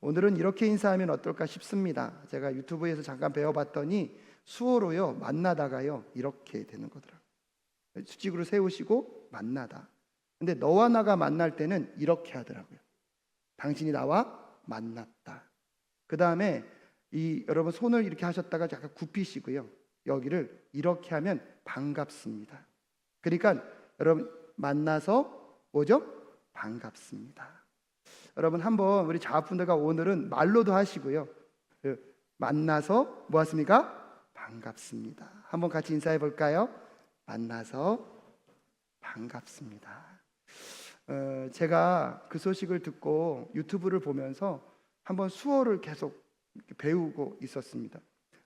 오늘은 이렇게 인사하면 어떨까 싶습니다. 제가 유튜브에서 잠깐 배워봤더니 수어로요, 만나다가요 이렇게 되는 거더라고요. 수직으로 세우시고 만나다. 근데 너와 나가 만날 때는 이렇게 하더라고요. 당신이 나와 만났다. 그 다음에 여러분 손을 이렇게 하셨다가 약간 굽히시고요, 여기를 이렇게 하면 반갑습니다. 그러니까 여러분 만나서 뭐죠? 반갑습니다. 여러분 한번 우리 자아분들과 오늘은 말로도 하시고요, 만나서 뭐 하십니까? 반갑습니다. 한번 같이 인사해 볼까요? 만나서 반갑습니다. 제가 그 소식을 듣고 유튜브를 보면서 한번 수어를 계속 배우고 있었습니다.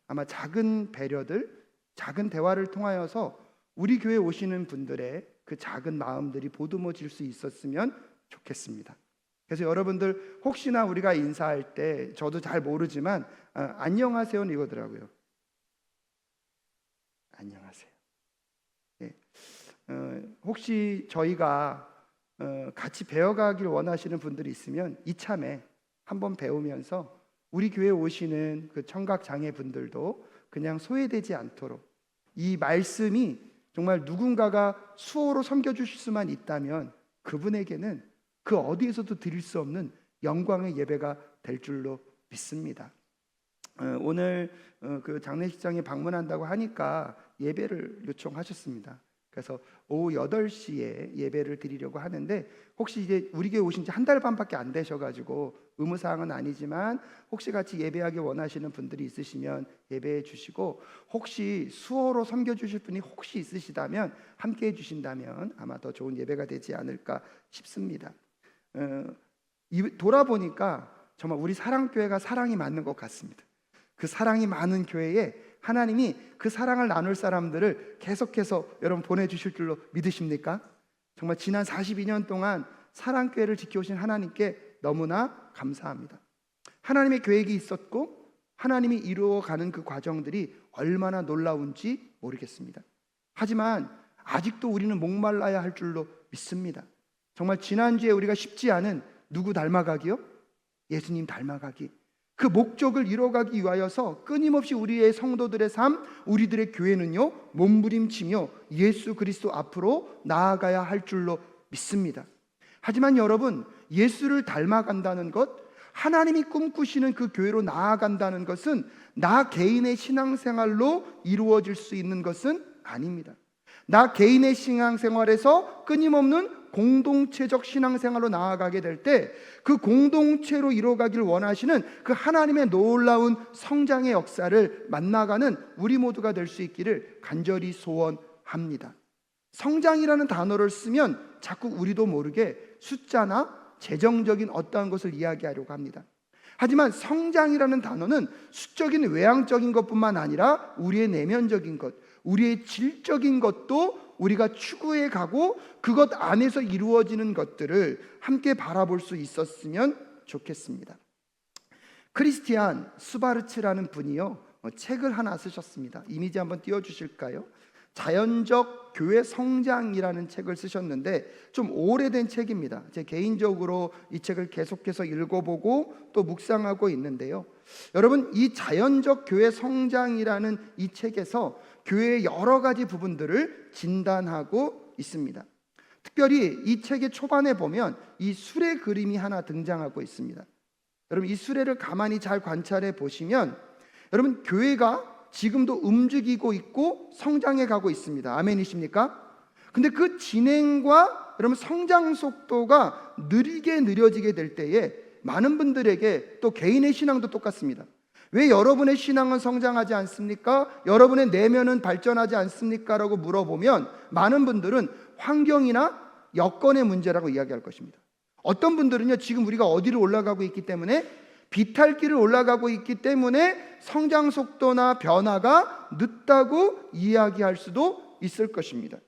아마 작은 배려들, 작은 대화를 통하여서 우리 교회 오시는 분들의 그 작은 마음들이 보듬어질 수 있었으면 좋겠습니다. 그래서 여러분들 혹시나 우리가 인사할 때 저도 잘 모르지만 안녕하세요는 이거더라고요. 안녕하세요. 네. 혹시 저희가 같이 배워가길 원하시는 분들이 있으면 이참에 한번 배우면서 우리 교회에 오시는 그 청각장애 분들도 그냥 소외되지 않도록, 이 말씀이 정말 누군가가 수어로 섬겨주실 수만 있다면 그분에게는 그 어디에서도 드릴 수 없는 영광의 예배가 될 줄로 믿습니다. 오늘 그 장례식장에 방문한다고 하니까 예배를 요청하셨습니다. 그래서 오후 8시에 예배를 드리려고 하는데, 혹시 이제 우리 교회 오신 지 한 달 반밖에 안 되셔가지고 의무사항은 아니지만 혹시 같이 예배하기 원하시는 분들이 있으시면 예배해 주시고, 혹시 수어로 섬겨주실 분이 혹시 있으시다면 함께 해주신다면 아마 더 좋은 예배가 되지 않을까 싶습니다. 돌아보니까 정말 우리 사랑교회가 사랑이 많은 것 같습니다. 그 사랑이 많은 교회에 하나님이 그 사랑을 나눌 사람들을 계속해서 여러분 보내주실 줄로 믿으십니까? 정말 지난 42년 동안 사랑교회를 지켜오신 하나님께 너무나 감사합니다. 하나님의 계획이 있었고 하나님이 이루어가는 그 과정들이 얼마나 놀라운지 모르겠습니다. 하지만 아직도 우리는 목말라야 할 줄로 믿습니다. 정말 지난주에 우리가 쉽지 않은 누구 닮아가기요? 예수님 닮아가기. 그 목적을 이뤄가기 위하여서 끊임없이 우리의 성도들의 삶, 우리들의 교회는요, 몸부림치며 예수 그리스도 앞으로 나아가야 할 줄로 믿습니다. 하지만 여러분, 예수를 닮아간다는 것, 하나님이 꿈꾸시는 그 교회로 나아간다는 것은 나 개인의 신앙생활로 이루어질 수 있는 것은 아닙니다. 나 개인의 신앙생활에서 끊임없는 공동체적 신앙생활로 나아가게 될 때 그 공동체로 이루어가기를 원하시는 그 하나님의 놀라운 성장의 역사를 만나가는 우리 모두가 될 수 있기를 간절히 소원합니다. 성장이라는 단어를 쓰면 자꾸 우리도 모르게 숫자나 재정적인 어떠한 것을 이야기하려고 합니다. 하지만 성장이라는 단어는 수적인 외향적인 것뿐만 아니라 우리의 내면적인 것, 우리의 질적인 것도 우리가 추구해 가고 그것 안에서 이루어지는 것들을 함께 바라볼 수 있었으면 좋겠습니다. 크리스티안 수바르츠라는 분이요, 책을 하나 쓰셨습니다. 이미지 한번 띄워주실까요? 자연적 교회 성장이라는 책을 쓰셨는데 좀 오래된 책입니다. 제 개인적으로 이 책을 계속해서 읽어보고 또 묵상하고 있는데요, 여러분, 이 자연적 교회 성장이라는 이 책에서 교회의 여러 가지 부분들을 진단하고 있습니다. 특별히 이 책의 초반에 보면 이 수레 그림이 하나 등장하고 있습니다. 여러분, 이 수레를 가만히 잘 관찰해 보시면 여러분, 교회가 지금도 움직이고 있고 성장해 가고 있습니다. 아멘이십니까? 근데 그 진행과 여러분 성장 속도가 느려지게 될 때에 많은 분들에게 또 개인의 신앙도 똑같습니다. 왜 여러분의 신앙은 성장하지 않습니까? 여러분의 내면은 발전하지 않습니까? 라고 물어보면 많은 분들은 환경이나 여건의 문제라고 이야기할 것입니다. 어떤 분들은요, 지금 우리가 어디를 올라가고 있기 때문에, 비탈길을 올라가고 있기 때문에 성장 속도나 변화가 늦다고 이야기할 수도 있을 것입니다.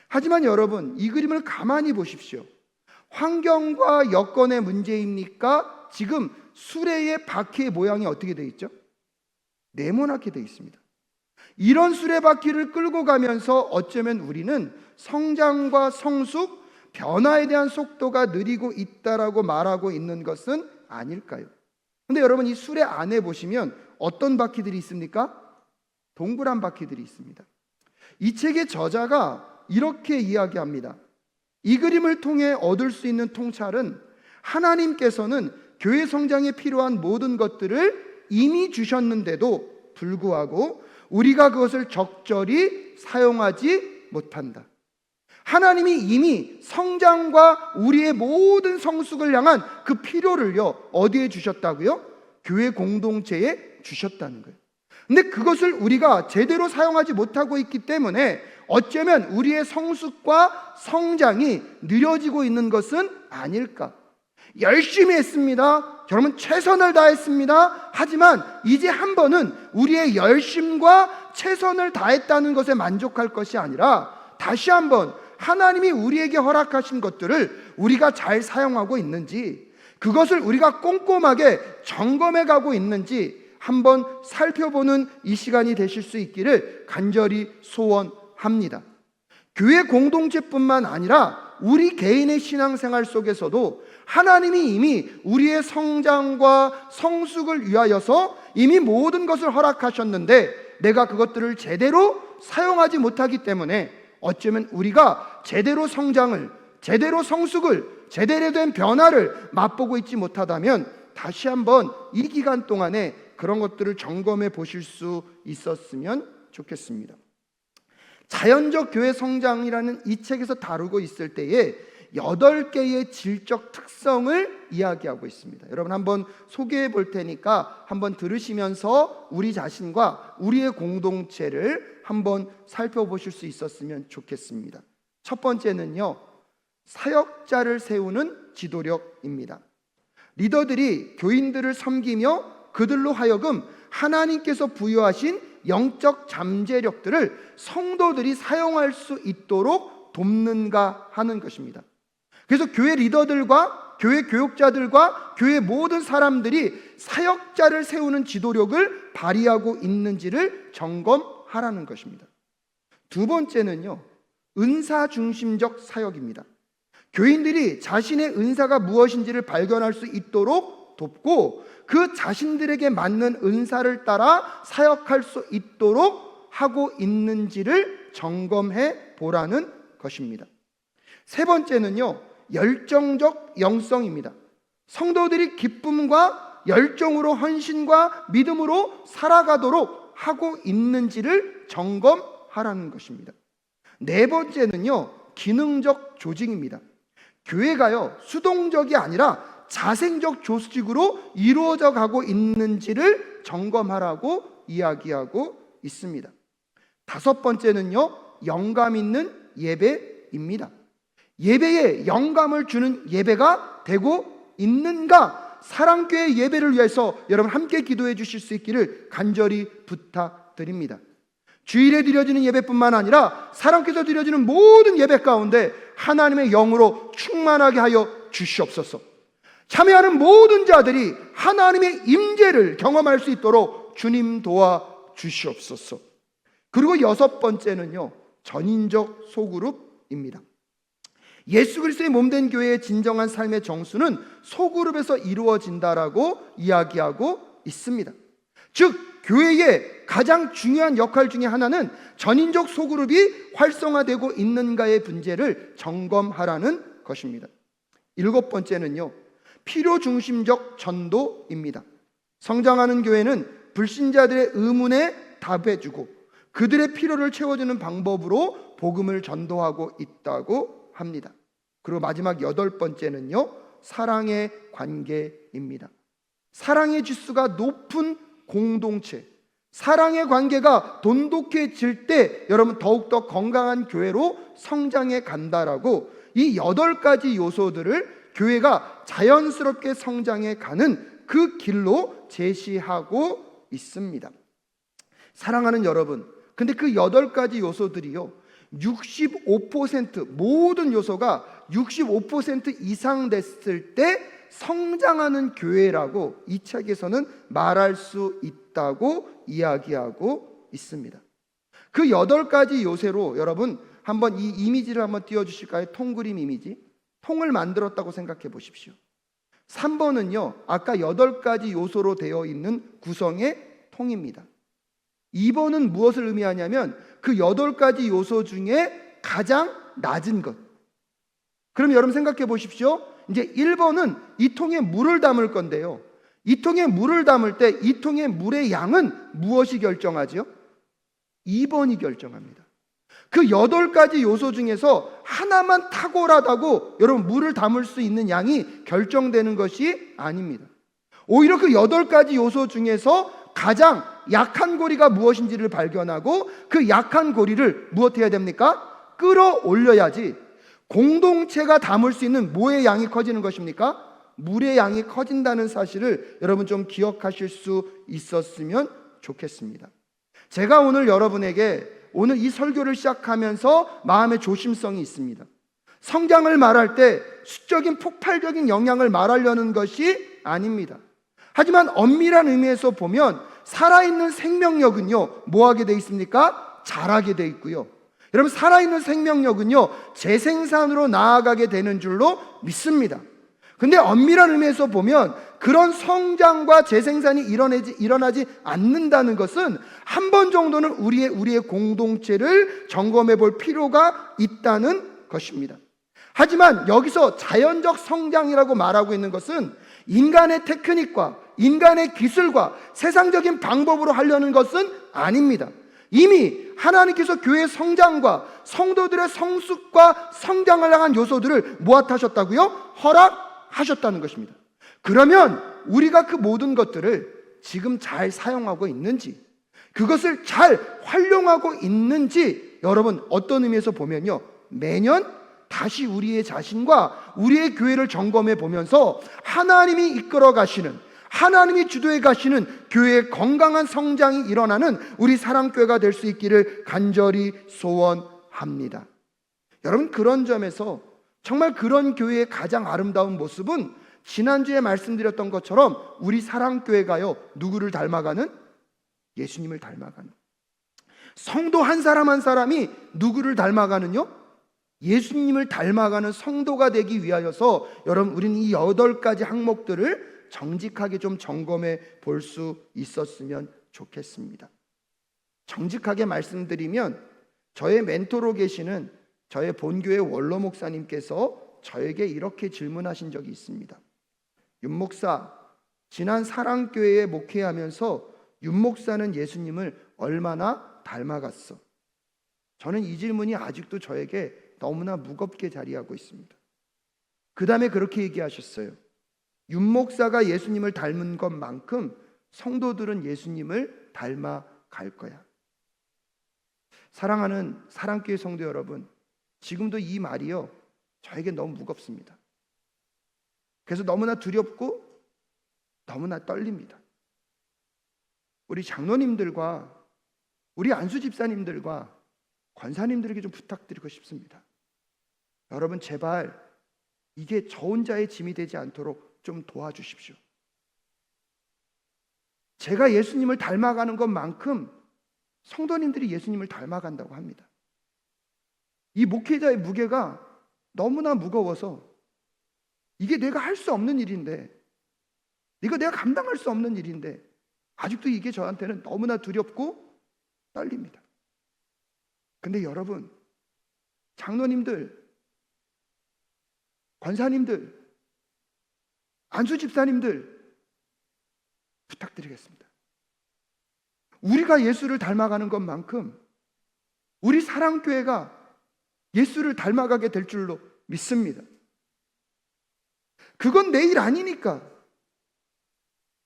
하지만 여러분, 이 그림을 가만히 보십시오. 환경과 여건의 문제입니까? 지금 수레의 바퀴의 모양이 어떻게 되어 있죠? 네모나게 되어 있습니다. 이런 수레바퀴를 끌고 가면서 어쩌면 우리는 성장과 성숙, 변화에 대한 속도가 느리고 있다라고 말하고 있는 것은 아닐까요? 근데 여러분, 이 술의 안에 보시면 어떤 바퀴들이 있습니까? 동그란 바퀴들이 있습니다. 이 책의 저자가 이렇게 이야기합니다. 이 그림을 통해 얻을 수 있는 통찰은 하나님께서는 교회 성장에 필요한 모든 것들을 이미 주셨는데도 불구하고 우리가 그것을 적절히 사용하지 못한다. 하나님이 이미 성장과 우리의 모든 성숙을 향한 그 필요를요, 어디에 주셨다고요? 교회 공동체에 주셨다는 거예요. 근데 그것을 우리가 제대로 사용하지 못하고 있기 때문에 어쩌면 우리의 성숙과 성장이 느려지고 있는 것은 아닐까. 열심히 했습니다. 여러분, 최선을 다했습니다. 하지만 이제 한 번은 우리의 열심과 최선을 다했다는 것에 만족할 것이 아니라 다시 한번 하나님이 우리에게 허락하신 것들을 우리가 잘 사용하고 있는지, 그것을 우리가 꼼꼼하게 점검해 가고 있는지 한번 살펴보는 이 시간이 되실 수 있기를 간절히 소원합니다. 교회 공동체뿐만 아니라 우리 개인의 신앙생활 속에서도 하나님이 이미 우리의 성장과 성숙을 위하여서 이미 모든 것을 허락하셨는데 내가 그것들을 제대로 사용하지 못하기 때문에 어쩌면 우리가 제대로 성장을, 제대로 성숙을, 제대로 된 변화를 맛보고 있지 못하다면 다시 한번 이 기간 동안에 그런 것들을 점검해 보실 수 있었으면 좋겠습니다. 자연적 교회 성장이라는 이 책에서 다루고 있을 때에 8개의 질적 특성을 이야기하고 있습니다. 여러분, 한번 소개해 볼 테니까 한번 들으시면서 우리 자신과 우리의 공동체를 한번 살펴보실 수 있었으면 좋겠습니다. 첫 번째는요, 사역자를 세우는 지도력입니다. 리더들이 교인들을 섬기며 그들로 하여금 하나님께서 부여하신 영적 잠재력들을 성도들이 사용할 수 있도록 돕는가 하는 것입니다. 그래서 교회 리더들과 교회 교육자들과 교회 모든 사람들이 사역자를 세우는 지도력을 발휘하고 있는지를 점검하라는 것입니다. 두 번째는요, 은사 중심적 사역입니다. 교인들이 자신의 은사가 무엇인지를 발견할 수 있도록 돕고 그 자신들에게 맞는 은사를 따라 사역할 수 있도록 하고 있는지를 점검해 보라는 것입니다. 세 번째는요, 열정적 영성입니다. 성도들이 기쁨과 열정으로 헌신과 믿음으로 살아가도록 하고 있는지를 점검하라는 것입니다. 네 번째는요, 기능적 조직입니다. 교회가요, 수동적이 아니라 자생적 조직으로 이루어져 가고 있는지를 점검하라고 이야기하고 있습니다. 다섯 번째는요, 영감 있는 예배입니다. 예배에 영감을 주는 예배가 되고 있는가? 사랑교회 예배를 위해서 여러분 함께 기도해 주실 수 있기를 간절히 부탁드립니다. 주일에 드려지는 예배뿐만 아니라 사랑교회에서 드려지는 모든 예배 가운데 하나님의 영으로 충만하게 하여 주시옵소서. 참여하는 모든 자들이 하나님의 임재를 경험할 수 있도록 주님 도와 주시옵소서. 그리고 여섯 번째는요, 전인적 소그룹입니다. 예수 그리스도의 몸된 교회의 진정한 삶의 정수는 소그룹에서 이루어진다라고 이야기하고 있습니다. 즉 교회의 가장 중요한 역할 중에 하나는 전인적 소그룹이 활성화되고 있는가의 문제를 점검하라는 것입니다. 일곱 번째는요, 필요 중심적 전도입니다. 성장하는 교회는 불신자들의 의문에 답해주고 그들의 필요를 채워주는 방법으로 복음을 전도하고 있다고 합니다. 그리고 마지막 여덟 번째는요, 사랑의 관계입니다. 사랑의 지수가 높은 공동체, 사랑의 관계가 돈독해질 때 여러분 더욱더 건강한 교회로 성장해 간다라고 이 8가지 요소들을 교회가 자연스럽게 성장해 가는 그 길로 제시하고 있습니다. 사랑하는 여러분, 근데 그 8가지 요소들이요, 65% 모든 요소가 65% 이상 됐을 때 성장하는 교회라고 이 책에서는 말할 수 있다고 이야기하고 있습니다. 그 8가지 요새로 여러분 한번 이 이미지를 한번 띄워주실까요? 통그림 이미지. 통을 만들었다고 생각해 보십시오. 3번은요, 아까 8가지 요소로 되어 있는 구성의 통입니다. 2번은 무엇을 의미하냐면 그 8가지 요소 중에 가장 낮은 것. 그럼 여러분 생각해 보십시오. 이제 1번은 이 통에 물을 담을 건데요, 이 통에 물을 담을 때 이 통의 물의 양은 무엇이 결정하죠? 2번이 결정합니다. 그 8가지 요소 중에서 하나만 탁월하다고 여러분 물을 담을 수 있는 양이 결정되는 것이 아닙니다. 오히려 그 8가지 요소 중에서 가장 약한 고리가 무엇인지를 발견하고 그 약한 고리를 무엇해야 됩니까? 끌어올려야지 공동체가 담을 수 있는 뭐의 양이 커지는 것입니까? 물의 양이 커진다는 사실을 여러분 좀 기억하실 수 있었으면 좋겠습니다. 제가 오늘 여러분에게 오늘 이 설교를 시작하면서 마음의 조심성이 있습니다. 성장을 말할 때 수적인 폭발적인 영향을 말하려는 것이 아닙니다. 하지만 엄밀한 의미에서 보면 살아있는 생명력은요, 뭐하게 돼 있습니까? 자라게 돼 있고요. 여러분, 살아있는 생명력은요, 재생산으로 나아가게 되는 줄로 믿습니다. 근데 엄밀한 의미에서 보면 그런 성장과 재생산이 일어나지 않는다는 것은 한 번 정도는 우리의 공동체를 점검해 볼 필요가 있다는 것입니다. 하지만 여기서 자연적 성장이라고 말하고 있는 것은 인간의 테크닉과 인간의 기술과 세상적인 방법으로 하려는 것은 아닙니다. 이미 하나님께서 교회의 성장과 성도들의 성숙과 성장을 향한 요소들을 무엇하셨다고요? 허락하셨다는 것입니다. 그러면 우리가 그 모든 것들을 지금 잘 사용하고 있는지, 그것을 잘 활용하고 있는지 여러분 어떤 의미에서 보면요, 매년 다시 우리의 자신과 우리의 교회를 점검해 보면서 하나님이 이끌어 가시는, 하나님이 주도해 가시는 교회의 건강한 성장이 일어나는 우리 사랑교회가 될 수 있기를 간절히 소원합니다. 여러분, 그런 점에서 정말 그런 교회의 가장 아름다운 모습은 지난주에 말씀드렸던 것처럼 우리 사랑교회가요, 누구를 닮아가는? 예수님을 닮아가는, 성도 한 사람 한 사람이 누구를 닮아가는요? 예수님을 닮아가는 성도가 되기 위하여서 여러분, 우리는 이 8가지 항목들을 정직하게 좀 점검해 볼 수 있었으면 좋겠습니다. 정직하게 말씀드리면 저의 멘토로 계시는 저의 본교회 원로 목사님께서 저에게 이렇게 질문하신 적이 있습니다. 윤 목사, 지난 사랑교회에 목회하면서 윤 목사는 예수님을 얼마나 닮아갔어? 저는 이 질문이 아직도 저에게 너무나 무겁게 자리하고 있습니다. 그 다음에 그렇게 얘기하셨어요. 윤 목사가 예수님을 닮은 것만큼 성도들은 예수님을 닮아갈 거야. 사랑하는 사랑교회 성도 여러분, 지금도 이 말이요, 저에게 너무 무겁습니다. 그래서 너무나 두렵고 너무나 떨립니다. 우리 장로님들과 우리 안수 집사님들과 권사님들에게 좀 부탁드리고 싶습니다. 여러분, 제발 이게 저 혼자의 짐이 되지 않도록 좀 도와주십시오. 제가 예수님을 닮아가는 것만큼 성도님들이 예수님을 닮아간다고 합니다. 이 목회자의 무게가 너무나 무거워서 이게 내가 할 수 없는 일인데, 이거 내가 감당할 수 없는 일인데 아직도 이게 저한테는 너무나 두렵고 떨립니다. 근데 여러분, 장로님들, 권사님들, 안수 집사님들 부탁드리겠습니다. 우리가 예수를 닮아가는 것만큼 우리 사랑교회가 예수를 닮아가게 될 줄로 믿습니다. 그건 내 일 아니니까,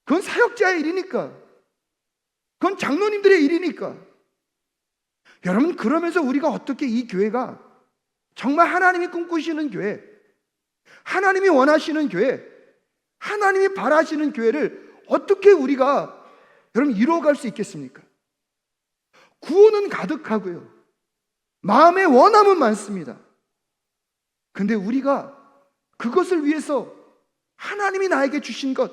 그건 사역자의 일이니까, 그건 장로님들의 일이니까. 여러분, 그러면서 우리가 어떻게 이 교회가 정말 하나님이 꿈꾸시는 교회, 하나님이 원하시는 교회, 하나님이 바라시는 교회를 어떻게 우리가 여러분 이루어갈 수 있겠습니까? 구호는 가득하고요, 마음의 원함은 많습니다. 근데 우리가 그것을 위해서 하나님이 나에게 주신 것,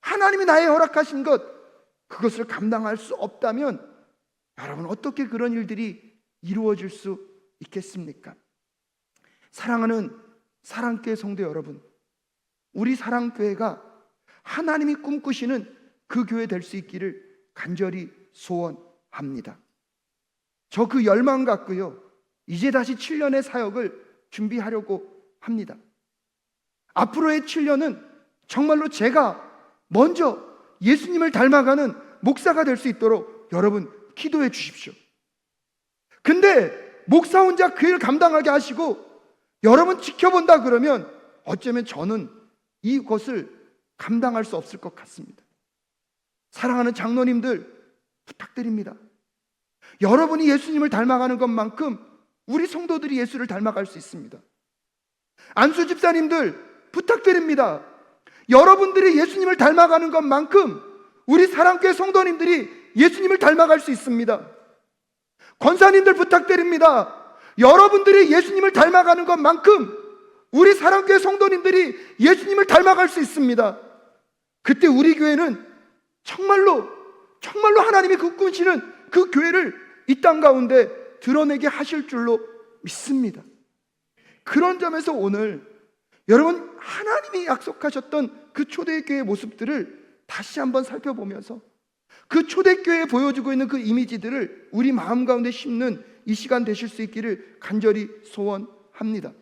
하나님이 나에게 허락하신 것, 그것을 감당할 수 없다면 여러분, 어떻게 그런 일들이 이루어질 수 있겠습니까? 사랑하는 사랑교회 성도 여러분, 우리 사랑교회가 하나님이 꿈꾸시는 그 교회 될 수 있기를 간절히 소원합니다. 저 그 열망 갖고요, 이제 다시 7년의 사역을 준비하려고 합니다. 앞으로의 7년은 정말로 제가 먼저 예수님을 닮아가는 목사가 될 수 있도록 여러분 기도해 주십시오. 근데 목사 혼자 그 일 감당하게 하시고 여러분 지켜본다 그러면 어쩌면 저는 이것을 감당할 수 없을 것 같습니다. 사랑하는 장로님들 부탁드립니다. 여러분이 예수님을 닮아가는 것만큼 우리 성도들이 예수를 닮아갈 수 있습니다. 안수 집사님들 부탁드립니다. 여러분들이 예수님을 닮아가는 것만큼 우리 사랑교회 성도님들이 예수님을 닮아갈 수 있습니다. 권사님들 부탁드립니다. 여러분들이 예수님을 닮아가는 것만큼 우리 사랑교회 성도님들이 예수님을 닮아갈 수 있습니다. 그때 우리 교회는 정말로 하나님이 꿈꾸시는 그 교회를 이 땅 가운데 드러내게 하실 줄로 믿습니다. 그런 점에서 오늘 여러분 하나님이 약속하셨던 그 초대교회의 모습들을 다시 한번 살펴보면서 그 초대교회에 보여주고 있는 그 이미지들을 우리 마음 가운데 심는 이 시간 되실 수 있기를 간절히 소원합니다.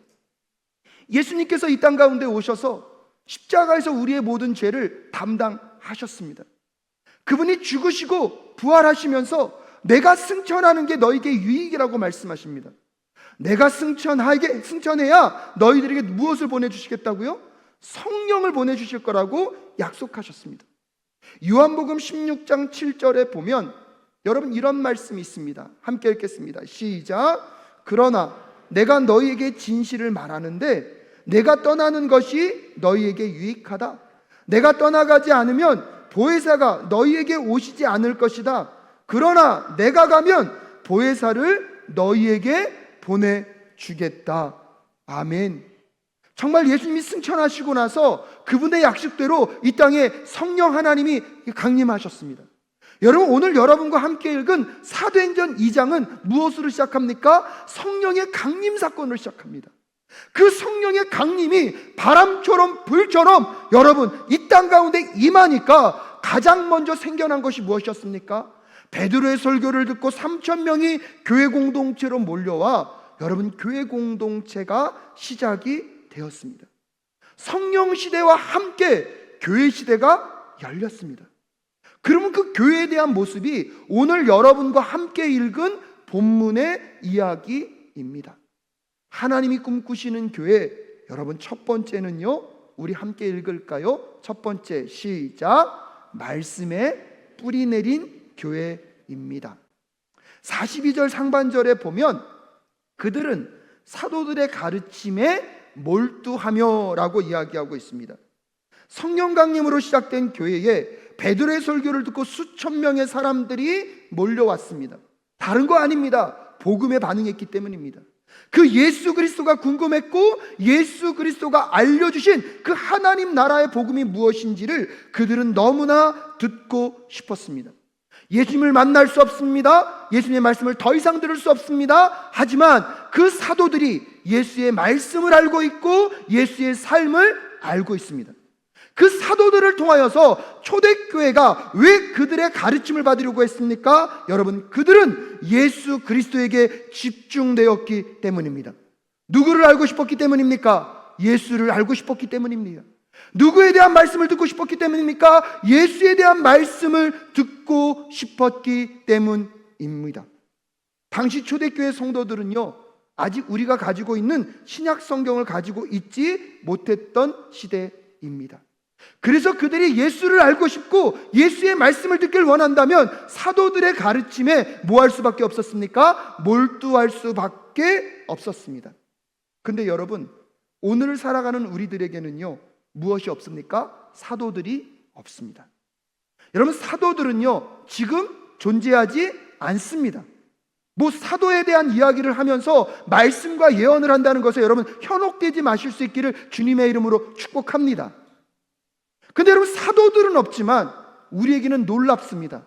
예수님께서 이 땅 가운데 오셔서 십자가에서 우리의 모든 죄를 담당하셨습니다. 그분이 죽으시고 부활하시면서 내가 승천하는 게 너에게 유익이라고 말씀하십니다. 내가 승천해야 너희들에게 무엇을 보내주시겠다고요? 성령을 보내주실 거라고 약속하셨습니다. 요한복음 16장 7절에 보면 여러분 이런 말씀이 있습니다. 함께 읽겠습니다. 시작. 그러나 내가 너희에게 진실을 말하는데 내가 떠나는 것이 너희에게 유익하다. 내가 떠나가지 않으면 보혜사가 너희에게 오시지 않을 것이다. 그러나 내가 가면 보혜사를 너희에게 보내주겠다. 아멘. 정말 예수님이 승천하시고 나서 그분의 약속대로 이 땅에 성령 하나님이 강림하셨습니다. 여러분 오늘 여러분과 함께 읽은 사도행전 2장은 무엇으로 시작합니까? 성령의 강림 사건으로 시작합니다. 그 성령의 강림이 바람처럼 불처럼 여러분 이 땅 가운데 임하니까 가장 먼저 생겨난 것이 무엇이었습니까? 베드로의 설교를 듣고 3,000명이 교회 공동체로 몰려와 여러분 교회 공동체가 시작이 되었습니다. 성령 시대와 함께 교회 시대가 열렸습니다. 그러면 그 교회에 대한 모습이 오늘 여러분과 함께 읽은 본문의 이야기입니다. 하나님이 꿈꾸시는 교회, 여러분 첫 번째는요, 우리 함께 읽을까요? 첫 번째 시작. 말씀에 뿌리 내린 교회입니다. 42절 상반절에 보면 그들은 사도들의 가르침에 몰두하며 라고 이야기하고 있습니다. 성령 강림으로 시작된 교회에 베드로의 설교를 듣고 수천 명의 사람들이 몰려왔습니다. 다른 거 아닙니다. 복음에 반응했기 때문입니다. 그 예수 그리스도가 궁금했고 예수 그리스도가 알려주신 그 하나님 나라의 복음이 무엇인지를 그들은 너무나 듣고 싶었습니다. 예수님을 만날 수 없습니다. 예수님의 말씀을 더 이상 들을 수 없습니다. 하지만 그 사도들이 예수의 말씀을 알고 있고 예수의 삶을 알고 있습니다. 그 사도들을 통하여서 초대교회가 왜 그들의 가르침을 받으려고 했습니까? 여러분, 그들은 예수 그리스도에게 집중되었기 때문입니다. 누구를 알고 싶었기 때문입니까? 예수를 알고 싶었기 때문입니다. 누구에 대한 말씀을 듣고 싶었기 때문입니까? 예수에 대한 말씀을 듣고 싶었기 때문입니다. 당시 초대교회 성도들은요, 아직 우리가 가지고 있는 신약 성경을 가지고 있지 못했던 시대입니다. 그래서 그들이 예수를 알고 싶고 예수의 말씀을 듣길 원한다면 사도들의 가르침에 뭐 할 수밖에 없었습니까? 몰두할 수밖에 없었습니다. 근데 여러분, 오늘 살아가는 우리들에게는요, 무엇이 없습니까? 사도들이 없습니다. 여러분, 사도들은요, 지금 존재하지 않습니다. 뭐 사도에 대한 이야기를 하면서 말씀과 예언을 한다는 것에 여러분 현혹되지 마실 수 있기를 주님의 이름으로 축복합니다. 근데 여러분, 사도들은 없지만 우리에게는 놀랍습니다.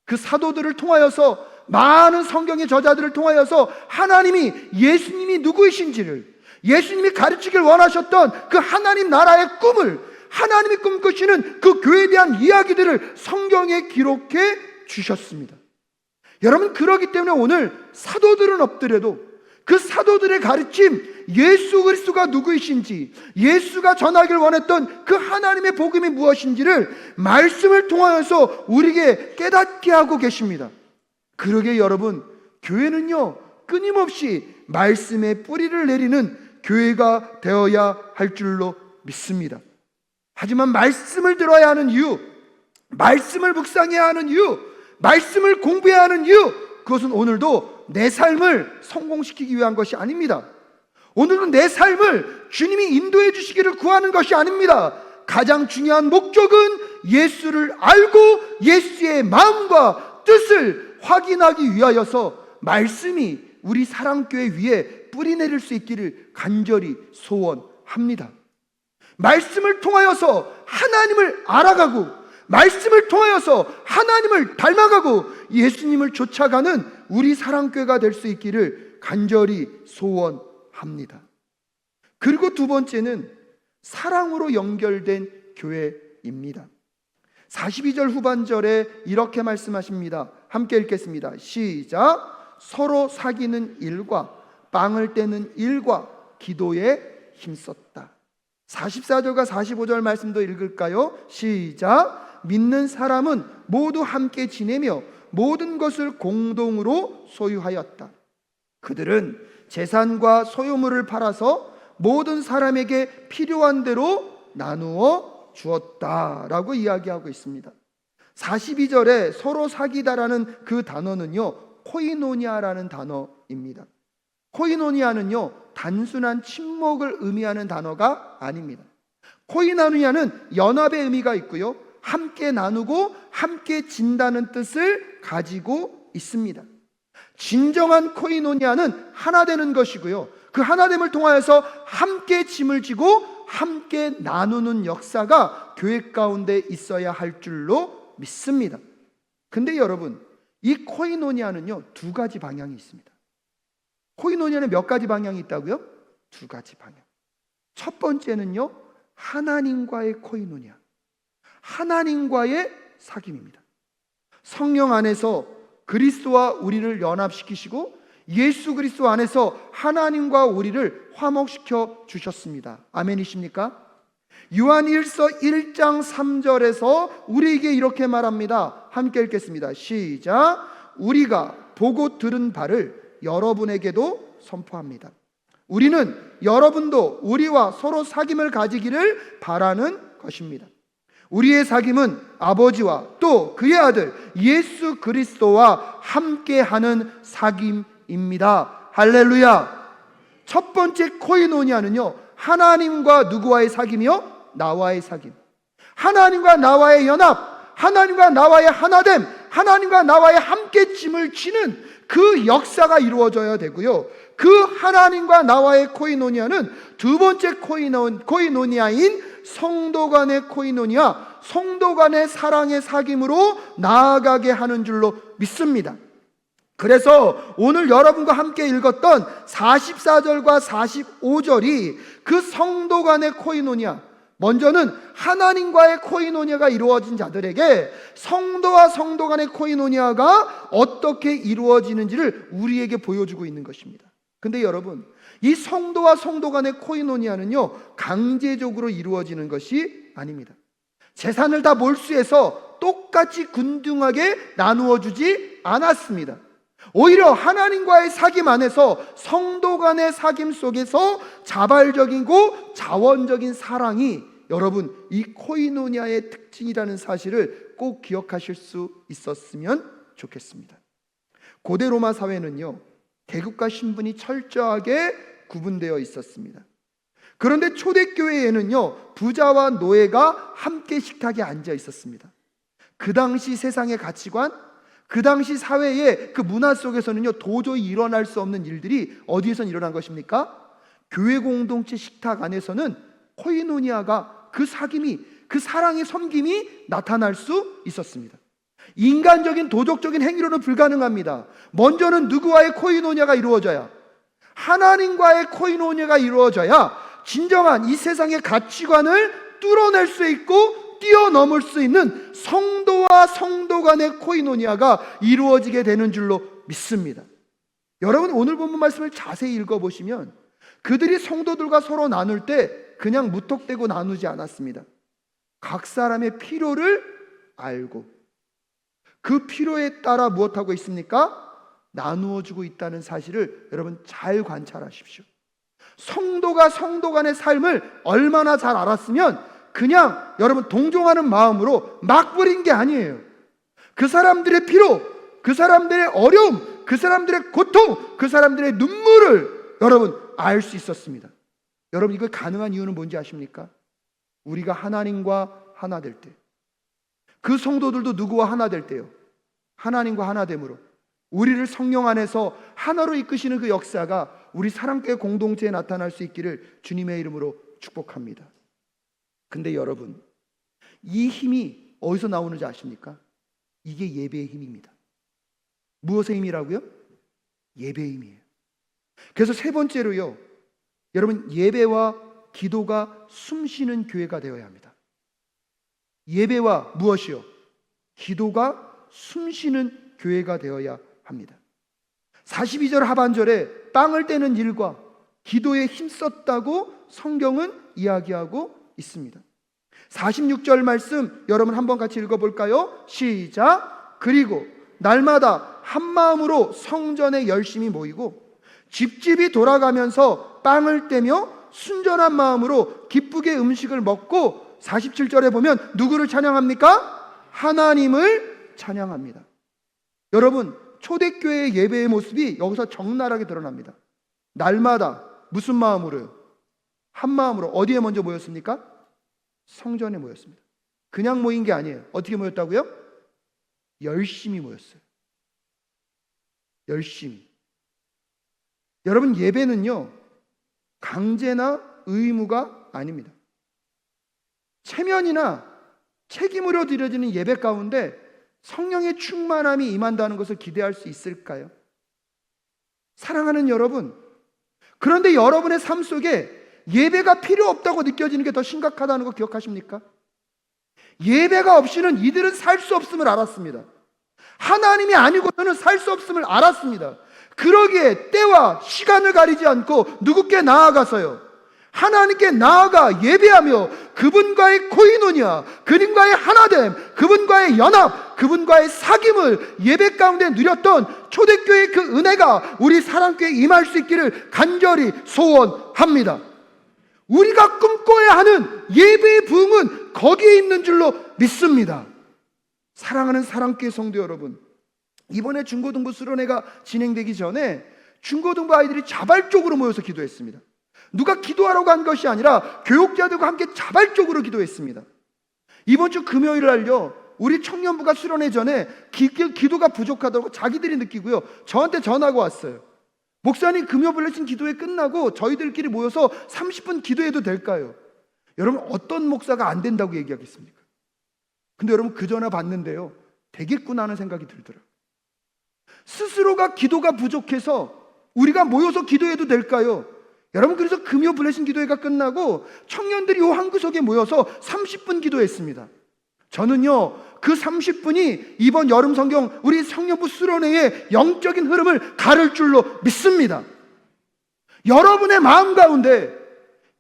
그 사도들을 통하여서, 많은 성경의 저자들을 통하여서 하나님이 예수님이 누구이신지를, 예수님이 가르치길 원하셨던 그 하나님 나라의 꿈을, 하나님이 꿈꾸시는 그 교회에 대한 이야기들을 성경에 기록해 주셨습니다. 여러분, 그렇기 때문에 오늘 사도들은 없더라도 그 사도들의 가르침, 예수 그리스도가 누구이신지, 예수가 전하길 원했던 그 하나님의 복음이 무엇인지를 말씀을 통하여서 우리에게 깨닫게 하고 계십니다. 그러게 여러분, 교회는요 끊임없이 말씀의 뿌리를 내리는 교회가 되어야 할 줄로 믿습니다. 하지만 말씀을 들어야 하는 이유, 말씀을 묵상해야 하는 이유, 말씀을 공부해야 하는 이유, 그것은 오늘도 내 삶을 성공시키기 위한 것이 아닙니다. 오늘은 내 삶을 주님이 인도해 주시기를 구하는 것이 아닙니다. 가장 중요한 목적은 예수를 알고 예수의 마음과 뜻을 확인하기 위하여서 말씀이 우리 사랑교회 위에 뿌리 내릴 수 있기를 간절히 소원합니다. 말씀을 통하여서 하나님을 알아가고, 말씀을 통하여서 하나님을 닮아가고 예수님을 쫓아가는 우리 사랑교회가 될 수 있기를 간절히 소원합니다. 그리고 두 번째는 사랑으로 연결된 교회입니다. 42절 후반절에 이렇게 말씀하십니다. 함께 읽겠습니다. 시작. 서로 사귀는 일과 빵을 떼는 일과 기도에 힘썼다. 44절과 45절 말씀도 읽을까요? 시작. 믿는 사람은 모두 함께 지내며 모든 것을 공동으로 소유하였다. 그들은 재산과 소유물을 팔아서 모든 사람에게 필요한 대로 나누어 주었다라고 이야기하고 있습니다. 42절에 서로 사귀다라는 그 단어는요, 코이노니아라는 단어입니다. 코이노니아는요, 단순한 친목을 의미하는 단어가 아닙니다. 코이노니아는 연합의 의미가 있고요, 함께 나누고 함께 진다는 뜻을 가지고 있습니다. 진정한 코이노니아는 하나 되는 것이고요, 그 하나됨을 통하여서 함께 짐을 지고 함께 나누는 역사가 교회 가운데 있어야 할 줄로 믿습니다. 근데 여러분, 이 코이노니아는요 두 가지 방향이 있습니다. 코이노니아는 몇 가지 방향이 있다고요? 두 가지 방향. 첫 번째는요, 하나님과의 코이노니아, 하나님과의 사귐입니다. 성령 안에서 그리스도와 우리를 연합시키시고 예수 그리스도 안에서 하나님과 우리를 화목시켜 주셨습니다. 아멘이십니까? 요한일서 1장 3절에서 우리에게 이렇게 말합니다. 함께 읽겠습니다. 시작. 우리가 보고 들은 바를 여러분에게도 선포합니다. 우리는 여러분도 우리와 서로 사귐을 가지기를 바라는 것입니다. 우리의 사귐은 아버지와 또 그의 아들 예수 그리스도와 함께하는 사귐입니다. 할렐루야. 첫 번째 코이노니아는요, 하나님과 누구와의 사귐이요? 나와의 사귐. 하나님과 나와의 연합, 하나님과 나와의 하나됨, 하나님과 나와의 함께 짐을 지는 그 역사가 이루어져야 되고요, 그 하나님과 나와의 코이노니아는 두 번째 코이노니아인 성도 간의 코이노니아, 성도 간의 사랑의 사귐으로 나아가게 하는 줄로 믿습니다. 그래서 오늘 여러분과 함께 읽었던 44절과 45절이 그 성도 간의 코이노니아, 먼저는 하나님과의 코이노니아가 이루어진 자들에게 성도와 성도 간의 코이노니아가 어떻게 이루어지는지를 우리에게 보여주고 있는 것입니다. 근데 여러분, 이 성도와 성도 간의 코이노니아는요, 강제적으로 이루어지는 것이 아닙니다. 재산을 다 몰수해서 똑같이 균등하게 나누어 주지 않았습니다. 오히려 하나님과의 사귐 안에서 성도 간의 사귐 속에서 자발적이고 자원적인 사랑이, 여러분, 이 코이노니아의 특징이라는 사실을 꼭 기억하실 수 있었으면 좋겠습니다. 고대 로마 사회는요, 계급과 신분이 철저하게 구분되어 있었습니다. 그런데 초대교회에는요, 부자와 노예가 함께 식탁에 앉아 있었습니다. 그 당시 세상의 가치관, 그 당시 사회의 그 문화 속에서는요, 도저히 일어날 수 없는 일들이 어디에서 일어난 것입니까? 교회 공동체 식탁 안에서는 코이노니아가, 그 사귐이, 그 사랑의 섬김이 나타날 수 있었습니다. 인간적인 도덕적인 행위로는 불가능합니다. 먼저는 누구와의 코이노니아가 이루어져야, 하나님과의 코이노니아가 이루어져야 진정한 이 세상의 가치관을 뚫어낼 수 있고 뛰어넘을 수 있는 성도와 성도 간의 코이노니아가 이루어지게 되는 줄로 믿습니다. 여러분, 오늘 본문 말씀을 자세히 읽어보시면 그들이 성도들과 서로 나눌 때 그냥 무턱대고 나누지 않았습니다. 각 사람의 필요를 알고 그 필요에 따라 무엇하고 있습니까? 나누어주고 있다는 사실을 여러분 잘 관찰하십시오. 성도가 성도 간의 삶을 얼마나 잘 알았으면 그냥 여러분 동정하는 마음으로 막 버린 게 아니에요. 그 사람들의 필요, 그 사람들의 어려움, 그 사람들의 고통, 그 사람들의 눈물을 여러분 알 수 있었습니다. 여러분, 이거 가능한 이유는 뭔지 아십니까? 우리가 하나님과 하나 될 때, 그 성도들도 누구와 하나 될 때요? 하나님과 하나 됨으로 우리를 성령 안에서 하나로 이끄시는 그 역사가 우리 사랑교회 공동체에 나타날 수 있기를 주님의 이름으로 축복합니다. 근데 여러분, 이 힘이 어디서 나오는지 아십니까? 이게 예배의 힘입니다. 무엇의 힘이라고요? 예배의 힘이에요. 그래서 세 번째로요, 여러분, 예배와 기도가 숨쉬는 교회가 되어야 합니다. 예배와 무엇이요? 기도가 숨쉬는 교회가 되어야 합니다. 42절 하반절에 빵을 떼는 일과 기도에 힘썼다고 성경은 이야기하고 있습니다. 46절 말씀 여러분 한번 같이 읽어볼까요? 시작. 그리고 날마다 한 마음으로 성전에 열심히 모이고 집집이 돌아가면서 빵을 떼며 순전한 마음으로 기쁘게 음식을 먹고 47절에 보면 누구를 찬양합니까? 하나님을 찬양합니다. 여러분, 초대교회의 예배의 모습이 여기서 적나라하게 드러납니다. 날마다 무슨 마음으로요? 한 마음으로. 어디에 먼저 모였습니까? 성전에 모였습니다. 그냥 모인 게 아니에요. 어떻게 모였다고요? 열심히 모였어요. 열심히. 여러분, 예배는요 강제나 의무가 아닙니다. 체면이나 책임으로 드려지는 예배 가운데 성령의 충만함이 임한다는 것을 기대할 수 있을까요? 사랑하는 여러분, 그런데 여러분의 삶 속에 예배가 필요 없다고 느껴지는 게 더 심각하다는 거 기억하십니까? 예배가 없이는 이들은 살 수 없음을 알았습니다. 하나님이 아니고서는 살 수 없음을 알았습니다. 그러기에 때와 시간을 가리지 않고 누구께 나아가서요, 하나님께 나아가 예배하며 그분과의 코이노니아, 그분과의 하나됨, 그분과의 연합, 그분과의 사귐을 예배 가운데 누렸던 초대교회의 그 은혜가 우리 사랑교회에 임할 수 있기를 간절히 소원합니다. 우리가 꿈꿔야 하는 예배의 부흥은 거기에 있는 줄로 믿습니다. 사랑하는 사랑교회 성도 여러분, 이번에 중고등부 수련회가 진행되기 전에 중고등부 아이들이 자발적으로 모여서 기도했습니다. 누가 기도하라고 한 것이 아니라 교육자들과 함께 자발적으로 기도했습니다. 이번 주 금요일 날요, 우리 청년부가 수련회 전에 기도가 부족하다고 자기들이 느끼고요, 저한테 전화가 왔어요. 목사님, 금요 블레싱 기도회 끝나고 저희들끼리 모여서 30분 기도해도 될까요? 여러분, 어떤 목사가 안 된다고 얘기하겠습니까? 근데 여러분, 그 전화 받는데요, 되겠구나 하는 생각이 들더라고요. 스스로가 기도가 부족해서 우리가 모여서 기도해도 될까요? 여러분, 그래서 금요 블레싱 기도회가 끝나고 청년들이 요 한 구석에 모여서 30분 기도했습니다. 저는요, 그 30분이 이번 여름 성경 우리 청년부 수련회의 영적인 흐름을 가를 줄로 믿습니다. 여러분의 마음 가운데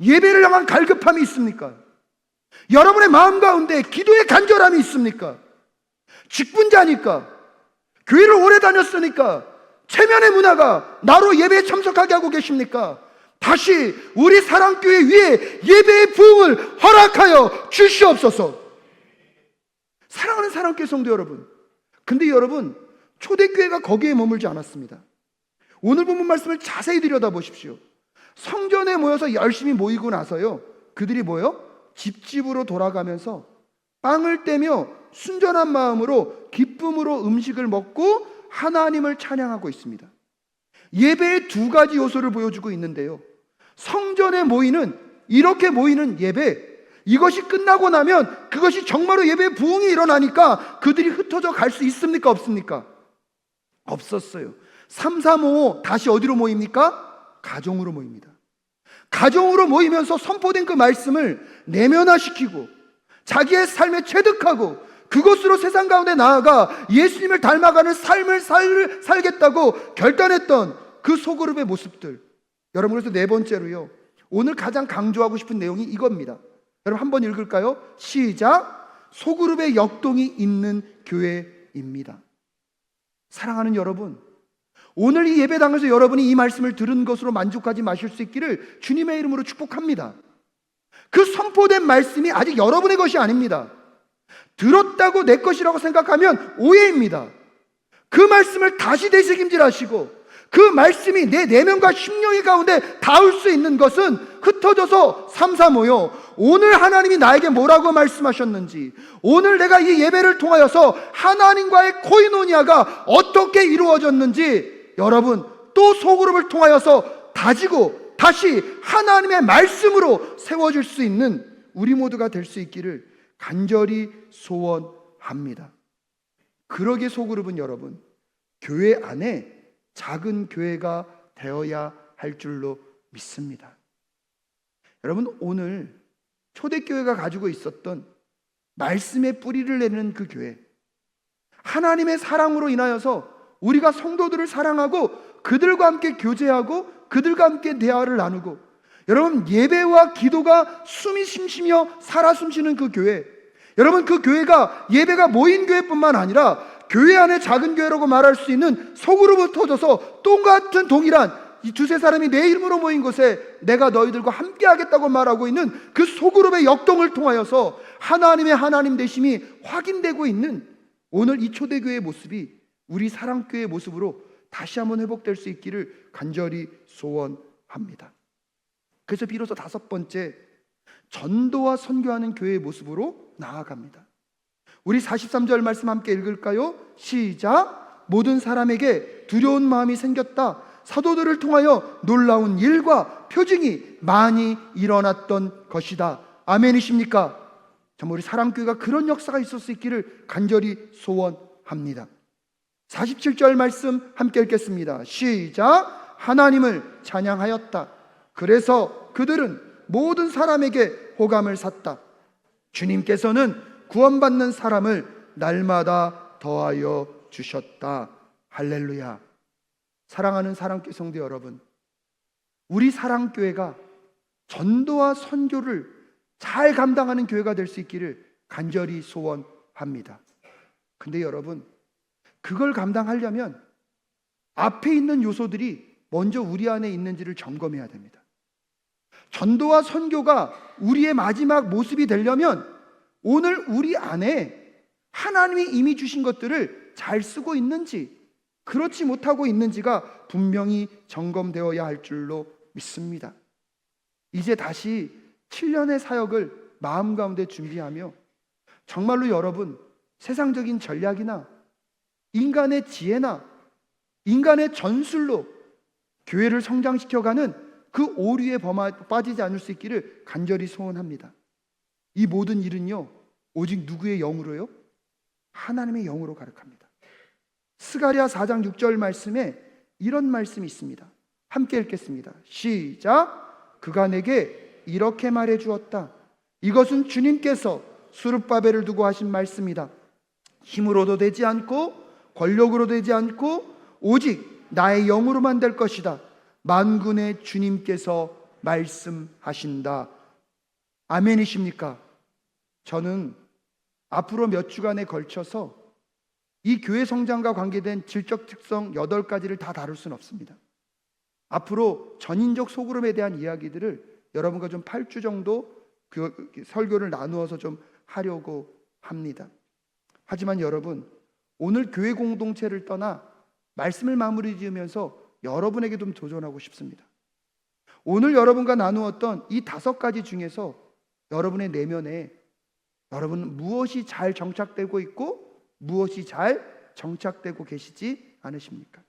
예배를 향한 갈급함이 있습니까? 여러분의 마음 가운데 기도의 간절함이 있습니까? 직분자니까, 교회를 오래 다녔으니까 체면의 문화가 나로 예배에 참석하게 하고 계십니까? 다시 우리 사랑교회 위에 예배의 부흥을 허락하여 주시옵소서. 사랑하는 사랑교회 성도 여러분, 근데 여러분, 초대교회가 거기에 머물지 않았습니다. 오늘 본문 말씀을 자세히 들여다보십시오. 성전에 모여서 열심히 모이고 나서요, 그들이 뭐요? 집집으로 돌아가면서 빵을 떼며 순전한 마음으로 기쁨으로 음식을 먹고 하나님을 찬양하고 있습니다. 예배의 두 가지 요소를 보여주고 있는데요, 성전에 모이는, 이렇게 모이는 예배, 이것이 끝나고 나면 그것이 정말로 예배의 부흥이 일어나니까 그들이 흩어져 갈 수 있습니까? 없습니까? 없었어요. 3, 4, 5 다시 어디로 모입니까? 가정으로 모입니다. 가정으로 모이면서 선포된 그 말씀을 내면화시키고 자기의 삶에 체득하고 그것으로 세상 가운데 나아가 예수님을 닮아가는 삶을 살겠다고 결단했던 그 소그룹의 모습들. 여러분, 그래서 네 번째로요, 오늘 가장 강조하고 싶은 내용이 이겁니다. 여러분 한번 읽을까요? 시작. 소그룹의 역동이 있는 교회입니다. 사랑하는 여러분, 오늘 이 예배당에서 여러분이 이 말씀을 들은 것으로 만족하지 마실 수 있기를 주님의 이름으로 축복합니다. 그 선포된 말씀이 아직 여러분의 것이 아닙니다. 들었다고 내 것이라고 생각하면 오해입니다. 그 말씀을 다시 되새김질하시고 그 말씀이 내 내면과 심령의 가운데 닿을 수 있는 것은 흩어져서 삼삼오요, 오늘 하나님이 나에게 뭐라고 말씀하셨는지, 오늘 내가 이 예배를 통하여서 하나님과의 코이노니아가 어떻게 이루어졌는지 여러분 또 소그룹을 통하여서 다지고 다시 하나님의 말씀으로 세워질 수 있는 우리 모두가 될 수 있기를 간절히 소원합니다. 그러기에 소그룹은 여러분 교회 안에 작은 교회가 되어야 할 줄로 믿습니다. 여러분, 오늘 초대교회가 가지고 있었던 말씀의 뿌리를 내는 그 교회, 하나님의 사랑으로 인하여서 우리가 성도들을 사랑하고 그들과 함께 교제하고 그들과 함께 대화를 나누고, 여러분 예배와 기도가 숨이 심쉬며 살아 숨쉬는 그 교회, 여러분 그 교회가 예배가 모인 교회뿐만 아니라 교회 안에 작은 교회라고 말할 수 있는 소그룹을 터져서 똑같은 동일한 이 두세 사람이 내 이름으로 모인 곳에 내가 너희들과 함께 하겠다고 말하고 있는 그 소그룹의 역동을 통하여서 하나님의 하나님 되심이 확인되고 있는 오늘 이 초대교회의 모습이 우리 사랑교회의 모습으로 다시 한번 회복될 수 있기를 간절히 소원합니다. 그래서 비로소 다섯 번째, 전도와 선교하는 교회의 모습으로 나아갑니다. 우리 43절 말씀 함께 읽을까요? 시작. 모든 사람에게 두려운 마음이 생겼다. 사도들을 통하여 놀라운 일과 표징이 많이 일어났던 것이다. 아멘이십니까? 정말 우리 사랑교회가 그런 역사가 있을 수 있기를 간절히 소원합니다. 47절 말씀 함께 읽겠습니다. 시작. 하나님을 찬양하였다. 그래서 그들은 모든 사람에게 호감을 샀다. 주님께서는 구원받는 사람을 날마다 더하여 주셨다. 할렐루야. 사랑하는 사랑교회 성도 여러분, 우리 사랑교회가 전도와 선교를 잘 감당하는 교회가 될 수 있기를 간절히 소원합니다. 근데 여러분, 그걸 감당하려면 앞에 있는 요소들이 먼저 우리 안에 있는지를 점검해야 됩니다. 전도와 선교가 우리의 마지막 모습이 되려면 오늘 우리 안에 하나님이 이미 주신 것들을 잘 쓰고 있는지, 그렇지 못하고 있는지가 분명히 점검되어야 할 줄로 믿습니다. 이제 다시 7년의 사역을 마음 가운데 준비하며 정말로 여러분 세상적인 전략이나 인간의 지혜나 인간의 전술로 교회를 성장시켜가는 그 오류에 빠지지 않을 수 있기를 간절히 소원합니다. 이 모든 일은요 오직 누구의 영으로요? 하나님의 영으로 가득합니다. 스가랴 4장 6절 말씀에 이런 말씀이 있습니다. 함께 읽겠습니다. 시작. 그가 내게 이렇게 말해 주었다. 이것은 주님께서 수룹바벨을 두고 하신 말씀이다. 힘으로도 되지 않고 권력으로 되지 않고 오직 나의 영으로만 될 것이다. 만군의 주님께서 말씀하신다. 아멘이십니까? 저는 앞으로 몇 주간에 걸쳐서 이 교회 성장과 관계된 질적 특성 8가지를 다 다룰 수는 없습니다. 앞으로 전인적 소그룹에 대한 이야기들을 여러분과 좀 8주 정도 그 설교를 나누어서 좀 하려고 합니다. 하지만 여러분, 오늘 교회 공동체를 떠나 말씀을 마무리 지으면서 여러분에게 좀 도전하고 싶습니다. 오늘 여러분과 나누었던 이 5가지 중에서 여러분의 내면에 여러분은 무엇이 잘 정착되고 있고 무엇이 잘 정착되고 계시지 않으십니까?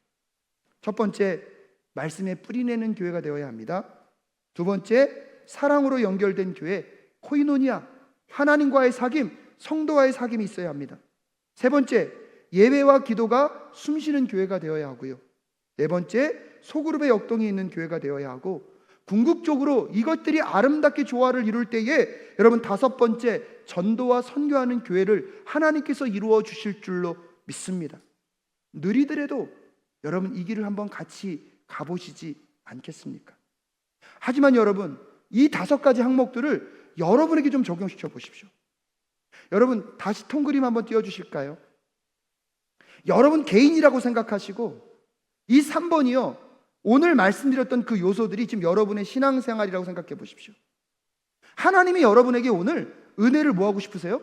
첫 번째, 말씀에 뿌리내는 교회가 되어야 합니다. 두 번째, 사랑으로 연결된 교회, 코이노니아, 하나님과의 사귐, 성도와의 사귐이 있어야 합니다. 세 번째, 예배와 기도가 숨쉬는 교회가 되어야 하고요. 네 번째, 소그룹의 역동이 있는 교회가 되어야 하고, 궁극적으로 이것들이 아름답게 조화를 이룰 때에 여러분 다섯 번째, 전도와 선교하는 교회를 하나님께서 이루어 주실 줄로 믿습니다. 느리더라도 여러분 이 길을 한번 같이 가보시지 않겠습니까? 하지만 여러분, 이 다섯 가지 항목들을 여러분에게 좀 적용시켜 보십시오. 여러분 다시 통그림 한번 띄워주실까요? 여러분 개인이라고 생각하시고, 이 3번이요 오늘 말씀드렸던 그 요소들이 지금 여러분의 신앙생활이라고 생각해 보십시오. 하나님이 여러분에게 오늘 은혜를 뭐 하고 싶으세요?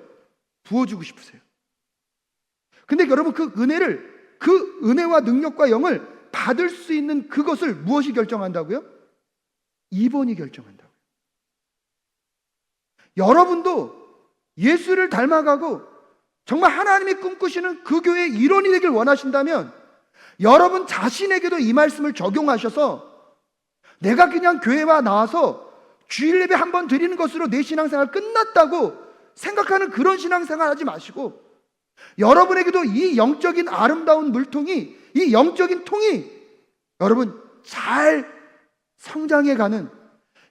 부어주고 싶으세요. 근데 여러분 그 은혜와 능력과 영을 받을 수 있는 그것을 무엇이 결정한다고요? 2번이 결정한다고요. 여러분도 예수를 닮아가고 정말 하나님이 꿈꾸시는 그 교회의 일원이 되길 원하신다면 여러분 자신에게도 이 말씀을 적용하셔서 내가 그냥 교회와 나와서 주일 예배 한번 드리는 것으로 내 신앙생활 끝났다고 생각하는 그런 신앙생활 하지 마시고, 여러분에게도 이 영적인 아름다운 물통이, 이 영적인 통이 여러분 잘 성장해가는,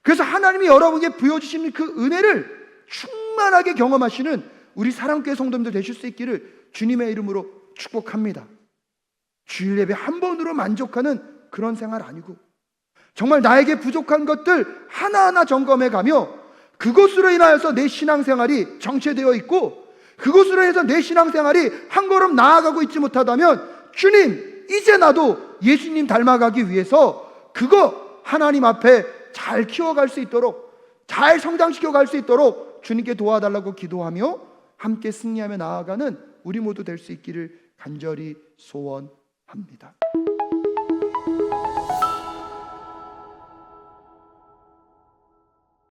그래서 하나님이 여러분에게 부여주시는 그 은혜를 충만하게 경험하시는 우리 사랑교회 성도님들 되실 수 있기를 주님의 이름으로 축복합니다. 주일 예배 한 번으로 만족하는 그런 생활 아니고, 정말 나에게 부족한 것들 하나하나 점검해 가며 그것으로 인하여서 내 신앙생활이 정체되어 있고, 그것으로 해서 내 신앙생활이 한 걸음 나아가고 있지 못하다면, 주님 이제 나도 예수님 닮아가기 위해서 그거 하나님 앞에 잘 키워갈 수 있도록, 잘 성장시켜 갈 수 있도록 주님께 도와달라고 기도하며 함께 승리하며 나아가는 우리 모두 될 수 있기를 간절히 소원합니다.